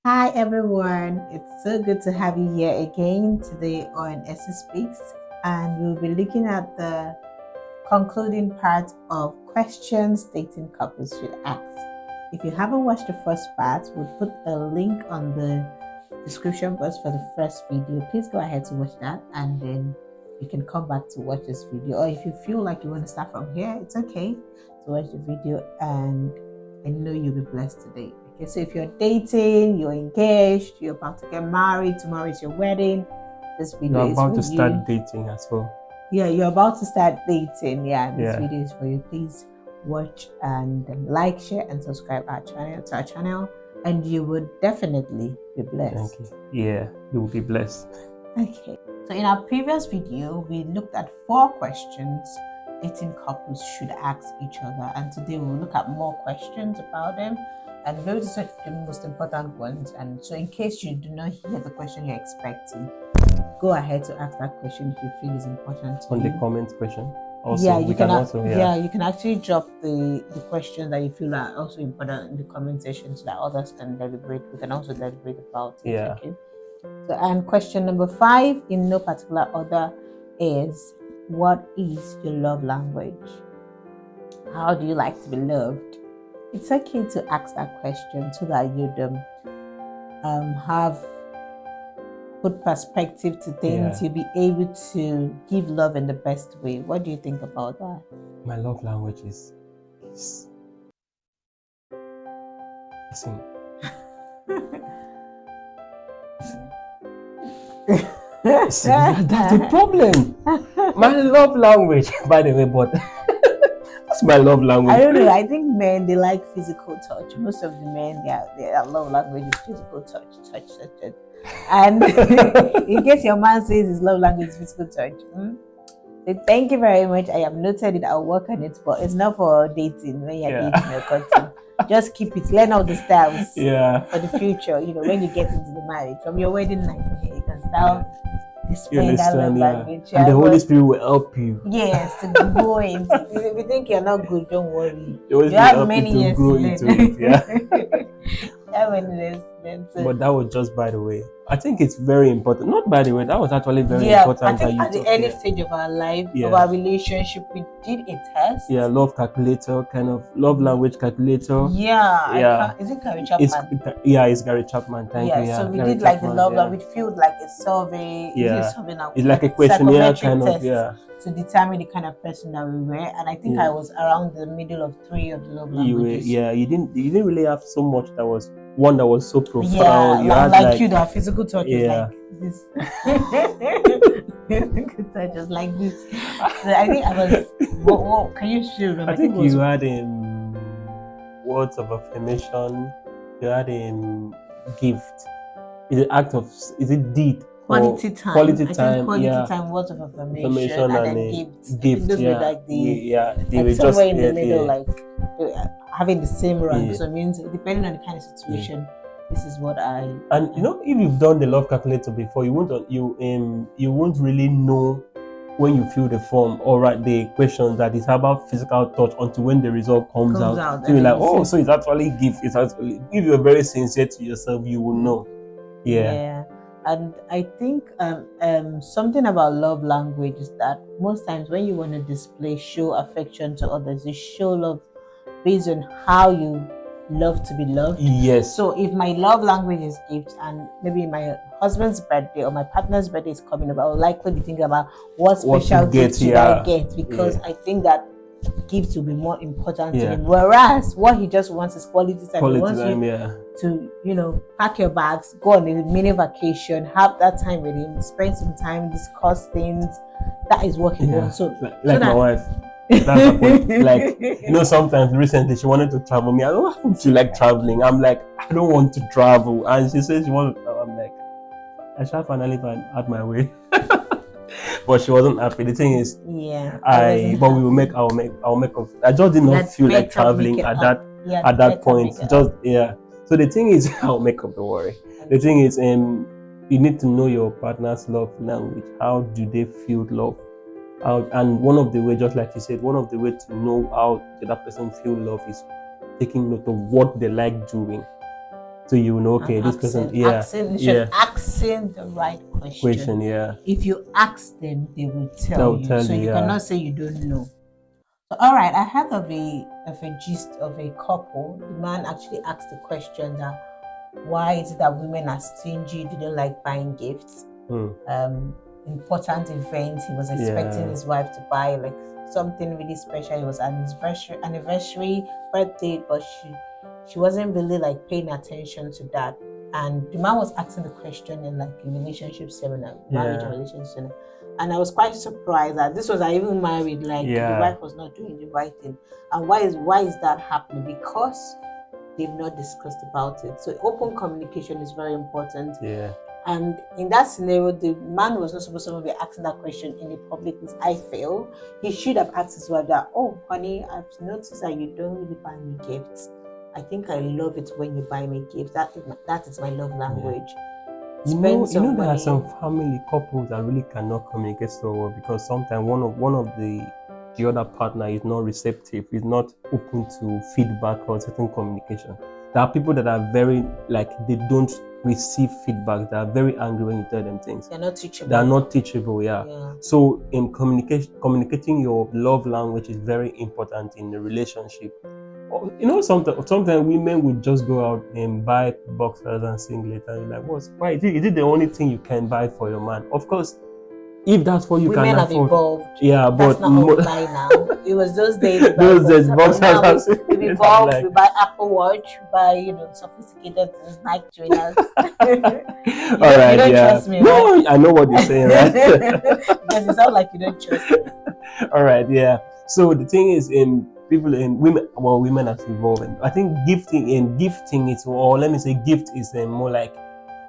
Hi everyone, it's so good to have you here again today on Essie Speaks, and we'll be looking at the concluding part of questions dating couples should ask. If you haven't watched the first part, we'll put a link on the description box for the first video. Please go ahead to watch that, and then you can come back to watch this video. Or if you feel like you want to start from here, it's okay to watch the video, and I know you'll be blessed today. Okay, so if you're dating, you're engaged, you're about to get married, tomorrow is your wedding, this video You're is for about to you. start dating as well. Yeah, you're about to start dating. Yeah, this Yeah. video is for you. Please watch and like, share, and subscribe to our channel, and you would definitely be blessed. Thank you. Yeah, you will be blessed. Okay, so in our previous video, we looked at 4 questions dating couples should ask each other, and today we'll look at more questions about them, and those are the most important ones. And so, in case you do not hear the question you're expecting, go ahead to ask that question if you feel is important to On you. the comment question. Also, Yeah, you can also you can actually drop the questions that you feel are also important in the comment section so that others can deliberate. We can also deliberate about it. Yeah. Okay. So, and question number 5, in no particular order, is what is your love language? How do you like to be loved? It's okay to ask that question so that you'd have put perspective to things. Yeah. You'll be able to give love in the best way. What do you think about that? My love language is kissing. See, that's the problem. My love language, by the way, but that's my love language. I don't know. I think men, they like physical touch. Most of the men, their love language is physical touch. And in case your man says his love language is physical touch, so thank you very much. I have noted it. I'll work on it, but it's not for dating when you're dating or cutting. Just keep it. Learn all the styles for the future. When you get into the marriage, from your wedding night, you can start displaying that love language. And the Holy Spirit will help you. Yes, to go into. If you think you're not good, don't worry. You have many years to learn. Into it. Yeah. But that was just by the way. I think it's very important. Not by the way, that was actually very important. I think at the early stage of our life, of our relationship, we did a test. Yeah, love calculator, kind of love language calculator. Yeah. Is it Gary Chapman? It's Gary Chapman. Thank you. Yeah, so we did like the love language. We feel like a survey. Yeah, it's like a questionnaire kind of. Yeah. To determine the kind of person that we were, and I think I was around the middle of 3 of the love languages. You didn't really have so much that was one that was so profound. Yeah, you had like you, that physical touch is like this. Physical touch is like this. So I think I was. What can you still remember? I think you had words of affirmation. You had gift. Is it deed? Quality time. Quality time. Words of affirmation, and then gift. Those were like they were just in the middle, like having the same rank. So it means depending on the kind of situation, this is what I. And if you've done the love calculator before, you won't really know when you fill the form or write the questions that it's about physical touch until when the result comes out. So you're like, so it's actually gift. It's actually, if you're very sincere to yourself, you will know. Yeah. And I think something about love language is that most times when you want to show affection to others, you show love based on how you love to be loved. Yes. So if my love language is gifts, and maybe my husband's birthday or my partner's birthday is coming up, I will likely be thinking about what special gift should I get, because I think that gifts will be more important to him. Whereas what he just wants is quality time. He wants you to pack your bags, go on a mini vacation, have that time with him, spend some time, discuss things. That is what he wants. So like my wife. That's the point. Like, sometimes recently she wanted to travel. I don't want to like traveling. I'm like, I don't want to travel. And she says she wants to travel. I'm like, I shall finally find my way. But she wasn't happy. The thing is, but we will make our make up. I just did not feel like traveling at that point. So the thing is, I'll make up, don't worry. The thing is, you need to know your partner's love language. How do they feel love? And one of the ways, just like you said, one of the ways to know how that person feel love is taking note of what they like doing. So you know, okay, And this person, yeah, asking, yeah, asking the right question. yeah, If you ask them, they will tell they'll you. tell So you, you yeah, cannot say you don't know. So, all right, I heard of a gist of a couple. The man actually asked the question that why is it that women are stingy? They don't like buying gifts. Important events, he was expecting his wife to buy like something really special. It was an anniversary, birthday, but she wasn't really like paying attention to that. And the man was asking the question in like a relationship seminar, marriage relationship seminar. And I was quite surprised that this was even married, like the wife was not doing the right thing. And why is that happening? Because they've not discussed about it. So open communication is very important. Yeah. And in that scenario, the man was not supposed to be asking that question in the public. I feel he should have asked his wife that, oh, honey, I've noticed that you don't really buy me gifts. I think I love it when you buy me gifts. That is my love language. You know, there are some family couples that really cannot communicate so well because sometimes one of the other partner is not receptive, is not open to feedback or certain communication. There are people that are very they don't receive feedback. They are very angry when you tell them things. They're not teachable. They are not teachable, yeah. So in communicating your love language is very important in the relationship. You know, sometimes women would just go out and buy boxers and singlets, and you're like, why? Is it the only thing you can buy for your man? Of course, if that's what you women can afford. Have evolved. Yeah, that's but not how we buy now. It was those days. Those days, boxers. We evolved. We buy Apple Watch. We buy sophisticated Nike trainers. All right, you don't trust me, no, right? I know what you're saying, right? Because it sounds like you don't trust me. All right, yeah. So the thing is, women are evolving. I think gifting is, or let me say, gift is more like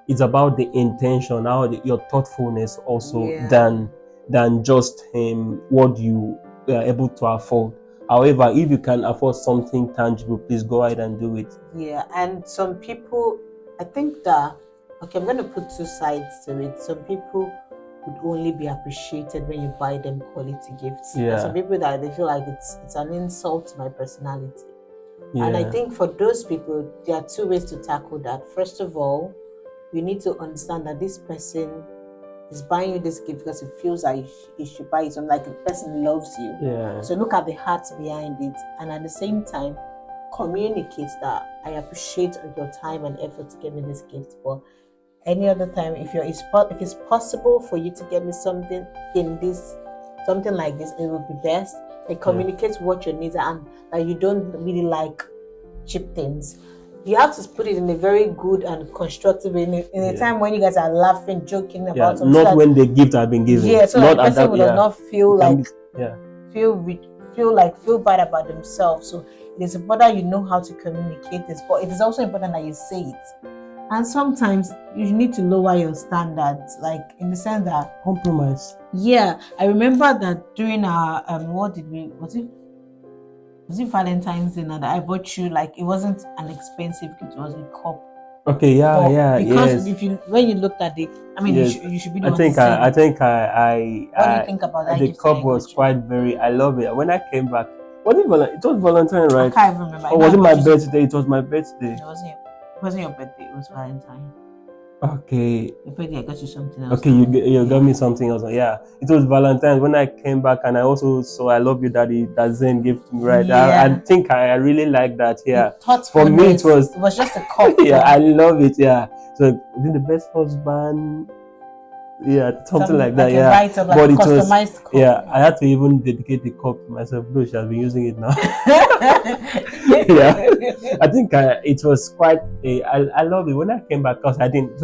it's about the intention, your thoughtfulness also than just what you are able to afford. However, if you can afford something tangible, please go ahead and do it. Yeah, and some people, I think that, okay, I'm going to put two sides to it. Some people would only be appreciated when you buy them quality gifts. Yeah. There's some people that they feel like it's an insult to my personality. Yeah. And I think for those people, there are two ways to tackle that. First of all, you need to understand that this person is buying you this gift because it feels like he should buy it. So like the person loves you. Yeah. So look at the heart behind it, and at the same time, communicate that I appreciate your time and effort to get me this gift. But any other time, if it's possible for you to get me something like this, it would be best. Like communicate what your needs are and that you don't really like cheap things. You have to put it in a very good and constructive way. In a time when you guys are laughing, joking about something. Not when the gift has been given. Yeah, so not the person will not feel like feel bad about themselves. So it is important you know how to communicate this, but it is also important that you say it. And sometimes you need to lower your standards, like in the sense that compromise. Yeah, I remember that during our was it Valentine's dinner that I bought you, like it wasn't an expensive gift, it was a cup. Okay, because when you looked at it, I mean, you should be the one to say I think what do you think about that? The cup was quite I love it. When I came back, it was Valentine, right? I can't remember. Or was it my birthday? It was my birthday. It wasn't your birthday, it was Valentine. Okay. Your birthday, I got you something else. Okay, you got me something else. Yeah, it was Valentine's. When I came back, and I also saw I Love You Daddy that Zen gave to me, right? Yeah. I think I really like that. Yeah. For me, it was just a cup. Yeah, I love it. Yeah. So, the best husband. Yeah, something like that. Yeah, but it was cup. Yeah, I had to even dedicate the cup to myself. No, she has been using it now. Yeah, I think it was quite. I love it when I came back because I didn't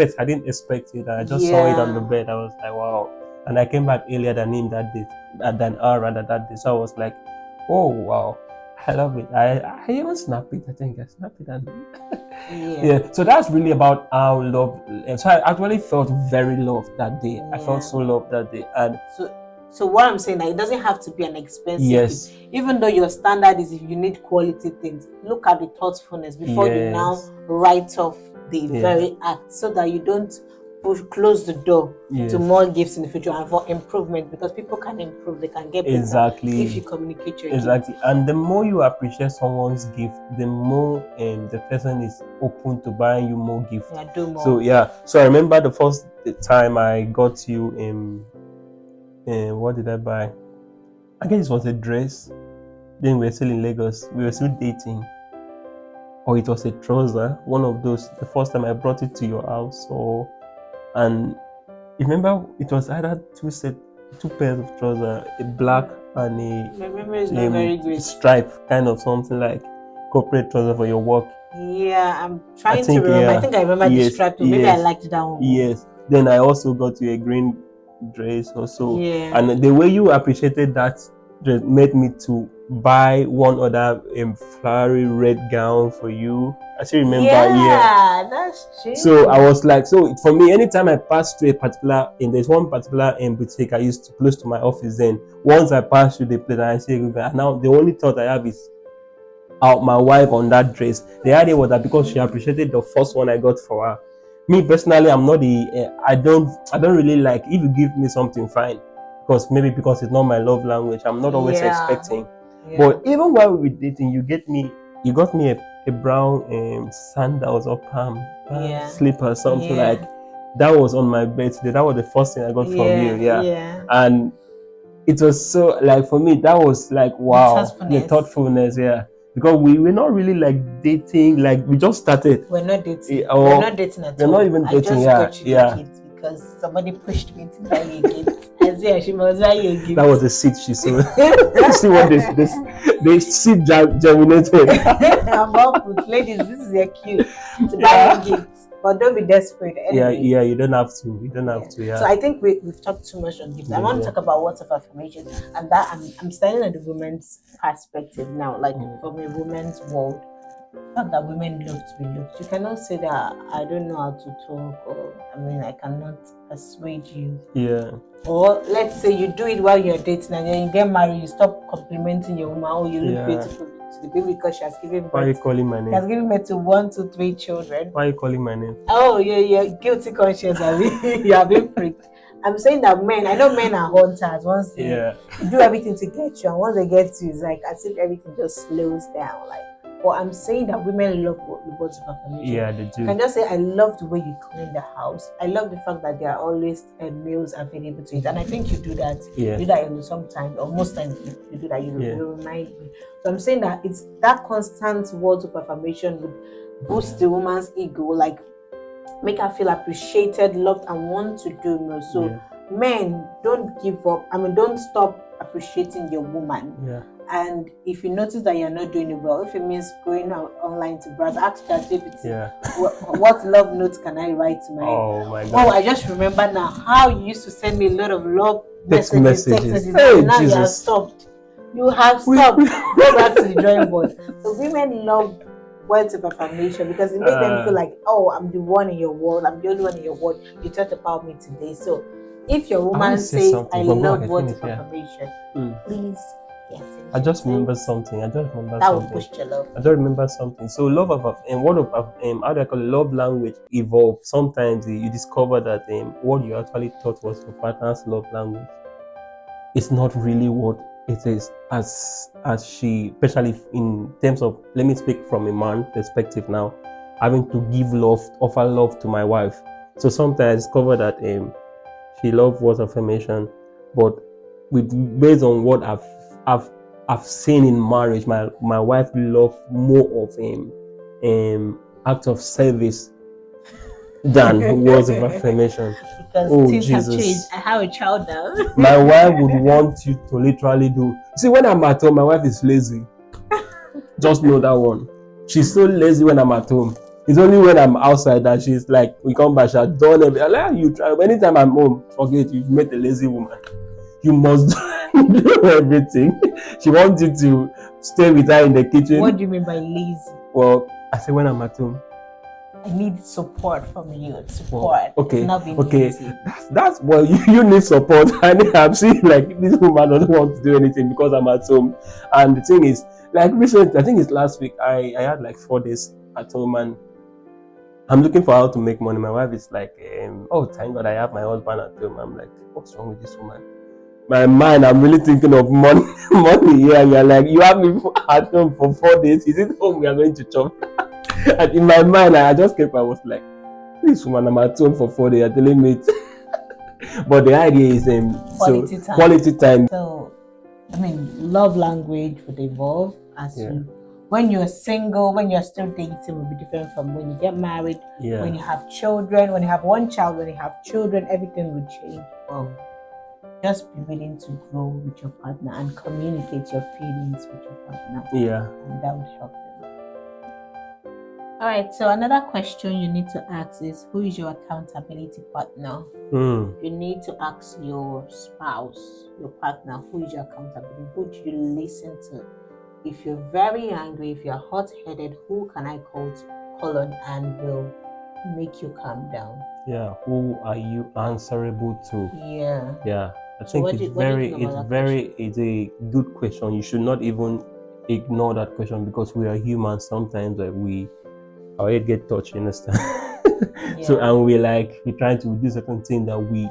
expect it. I just saw it on the bed. I was like, wow. And I came back earlier than him that day, that day. So I was like, oh wow. I love it. I even snapped it. I think I snapped it. Yeah. So that's really about our love. And so I actually felt very loved that day. I felt so loved that day. And so what I'm saying, it doesn't have to be an expensive thing. Even though your standard is if you need quality things, look at the thoughtfulness before you now write off the very act, so that you don't close the door Yes. to more gifts in the future and for improvement, because people can improve, they can get better Exactly. if you communicate your Exactly. gift. And the more you appreciate someone's gift, the more the person is open to buying you more gifts. Yeah, do more. So yeah. So I remember the first time I got you what did I buy? I guess it was a dress. Then we were still in Lagos. We were still dating. Or it was a trouser. One of those. The first time I brought it to your house. And remember it was either two pairs of trousers, a black and My memory is not very a great. stripe, kind of something like corporate trouser for your work. Yeah, I'm trying to remember. I think I remember the stripe too. Maybe I liked that one. Yes. Then I also got you a green dress also. Yeah. And the way you appreciated that dress made me to buy one other flowery red gown for you. I still remember. Yeah, that's true. So I was like, so for me, anytime I pass through a particular, and there's one particular boutique I used to close to my office. Then once I pass through the place and I say, now the only thought I have is out my wife on that dress. The idea was that because she appreciated the first one I got for her. Me personally, I'm not I don't really like if you give me something fine, because it's not my love language. I'm not always expecting. Yeah. But even while we were dating, you got me a brown sandals or palm slipper, something like that was on my birthday. That was the first thing I got from you. Yeah. And it was so like for me that was like wow, the thoughtfulness. Yeah. Because we were not really like dating, like we just started. We're not dating. We're not dating at all. We're not even dating. I just got you the kids because somebody pushed me to buy you a gift. I said she must buy you a gift. That was the seed she sowed. See what they seed germinated. Ladies, this is your cue to buy you gifts. But don't be desperate. Anyway. Yeah, you don't have to. You don't have to. Yeah. So I think we've talked too much on gifts. I want to talk about words of affirmation, and that I'm standing at the woman's perspective now, like from a woman's world. The fact that women love to be loved. You cannot say that I don't know how to talk, or I cannot persuade you. Yeah. Or let's say you do it while you're dating, and then you get married, you stop complimenting your woman. Oh, you look beautiful to the baby because she has given birth. Why are you calling my name? She has given birth to 1, 2, 3 children. Why are you calling my name? Oh, you're guilty conscious. You have been freaked. I'm saying that I know men are hunters. Once they do everything to get you, and once they get you, it's like as if everything just slows down. But I'm saying that women love words of affirmation. Yeah, they do. You can just say, I love the way you clean the house. I love the fact that there are always meals available to eat. And I think you do that. Yeah. You do that sometimes, or most times you do that. You remind me. So I'm saying that it's that constant words of affirmation would boost the woman's ego, like make her feel appreciated, loved, and want to do more. So men, don't give up. Don't stop appreciating your woman. Yeah. And if you notice that you're not doing it well, if it means going out online to browse, ask ChatGPT, what love notes can I write to my Oh my God. Oh, I just remember now how you used to send me a lot of love text messages. Hey, now Jesus. you have stopped. You have stopped. Go back to the drawing board. So women love words of affirmation because it makes them feel like, oh, I'm the one in your world. I'm the only one in your world. You talked about me today. So if your woman says, I love words of affirmation, please. Yes, I just remember something. That will push your love. I just remember something. So love of how do I call it? Love language evolve. Sometimes you discover that what you actually thought was your partner's love language, it's not really what it is. As she, especially in terms of, let me speak from a man perspective now, having to give love, offer love to my wife. So sometimes I discover that she loves words of affirmation, but based on what I've seen in marriage, my wife loves more of act of service than words of affirmation. Because things have changed. I have a child now. My wife would want you to literally do. See, when I'm at home, my wife is lazy. Just know that one. She's so lazy when I'm at home. It's only when I'm outside that she's like, we come back, she's done everything. I like, you try. Anytime I'm home, forget you've met a lazy woman. You must do everything. She wants you to stay with her in the kitchen. What do you mean by lazy? Well, I say when I'm at home, I need support from you. Support. Okay. It's not being lazy. That's well, you need support. I'm seeing like this woman doesn't want to do anything because I'm at home. And the thing is, like recently, I think it's last week, I had like 4 days at home, and I'm looking for how to make money. My wife is like, oh, thank God I have my husband at home. I'm like, what's wrong with this woman? My mind, I'm really thinking of money. Money. Yeah, you're like, you have me at home for 4 days. Is it home we are going to chop? And in my mind, I just kept. I was like, this woman, I'm at home for 4 days. You're telling me. But the idea is quality time. So, I mean, love language would evolve as Yeah. when you're single, when you're still dating, will be different from when you get married. Yeah. When you have children, when you have one child, when you have children, everything will change. Well, just be willing to grow with your partner and communicate your feelings with your partner. Yeah. And that would help them. All right, so another question you need to ask is, who is your accountability partner? You need to ask your spouse, your partner, who is your accountability? Who do you listen to? If you're very angry, if you're hot-headed, who can I call on and will make you calm down? Yeah, who are you answerable to? Yeah. I think it's a good question. You should not even ignore that question, because we are humans. Sometimes our head get touched, you understand? So, and we're trying to do certain things that we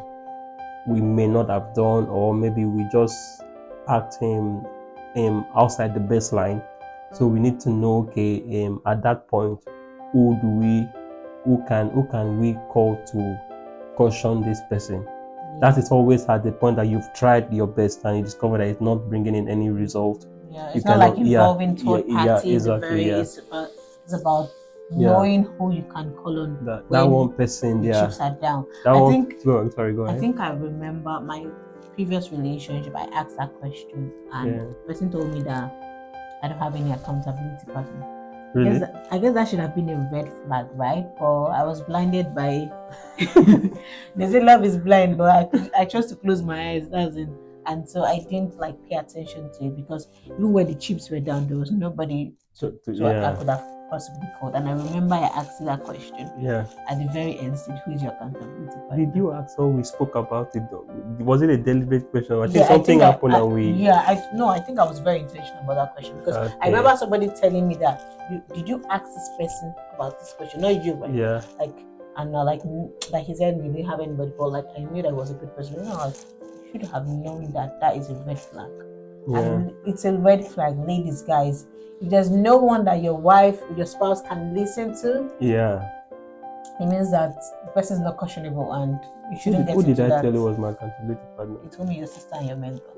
may not have done, or maybe we just act outside the baseline. So we need to know, okay, at that point, who can we call to caution this person? That is always at the point that you've tried your best and you discover that it's not bringing in any result. Yeah, it's not like involving third parties. Exactly. It's about knowing who you can call on. That one person, the chips are down. Go ahead. I think I remember my previous relationship. I asked that question, and the person told me that I don't have any accountability partner. Really? I guess that should have been a red flag, right? Or I was blinded by. They say love is blind, but I chose to close my eyes. And so I didn't pay attention to it, because even when the chips were down, there was nobody I could have possibly called. And I remember I asked that question. At the very end, said, who is your accountability partner? Did you ask how we spoke about it? Was it a deliberate question? I think something happened and we. I think I was very intentional about that question, because I remember somebody telling me that did you ask this person about this question? Not you, but he said we didn't have anybody, but I knew that was a good person. You should have known that is a red flag. And it's a red flag, ladies, guys. If there's no one that your wife or your spouse can listen to, it means that the person is not questionable, and you shouldn't get into that. Who did I tell you was my accountability partner? You told me your sister and your mentor.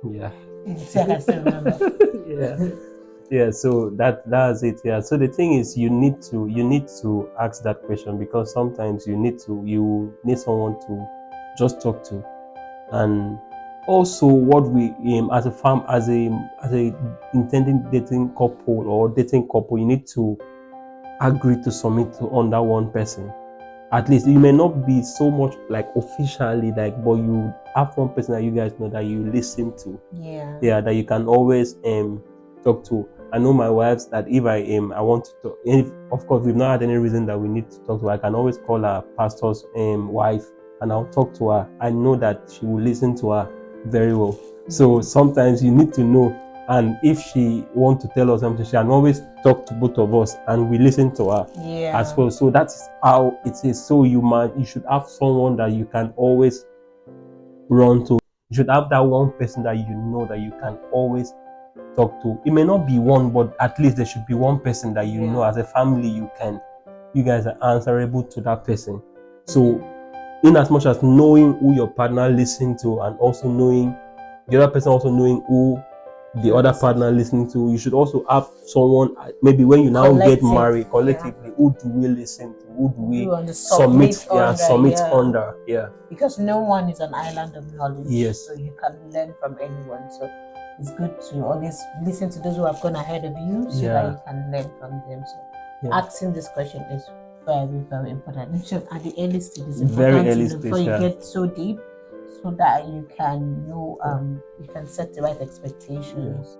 Yeah. You see, I can still remember. Yeah. So that's it. Yeah. So the thing is, you need to ask that question, because sometimes you need someone to just talk to. And also, what we as a intending dating couple, you need to agree to submit to under one person. At least you may not be so much officially but you have one person that you guys know that you listen to. Yeah, that you can always talk to. I know my wives that if I want to talk, if of course we've not had any reason that we need to talk to her, I can always call her pastor's wife and I'll talk to her. I know that she will listen to her very well. So sometimes you need to know, and if she wants to tell us something, she can always talk to both of us and we listen to her as well. So that's how it is. So you should have someone that you can always run to. You should have that one person that you know that you can always talk to. It may not be one, but at least there should be one person that you know as a family you guys are answerable to that person. So in as much as knowing who your partner listens to, and also knowing the other person, also knowing who the other partner listening to, you should also have someone, maybe when you now get married collectively, who do we listen to? Who do we submit under? Yeah. Because no one is an island of knowledge. Yes. So you can learn from anyone. So it's good to always listen to those who have gone ahead of you, so that you can learn from them. So asking this question is very, very important. It's just at the early stages, before you get so deep, so that you can know, you can set the right expectations.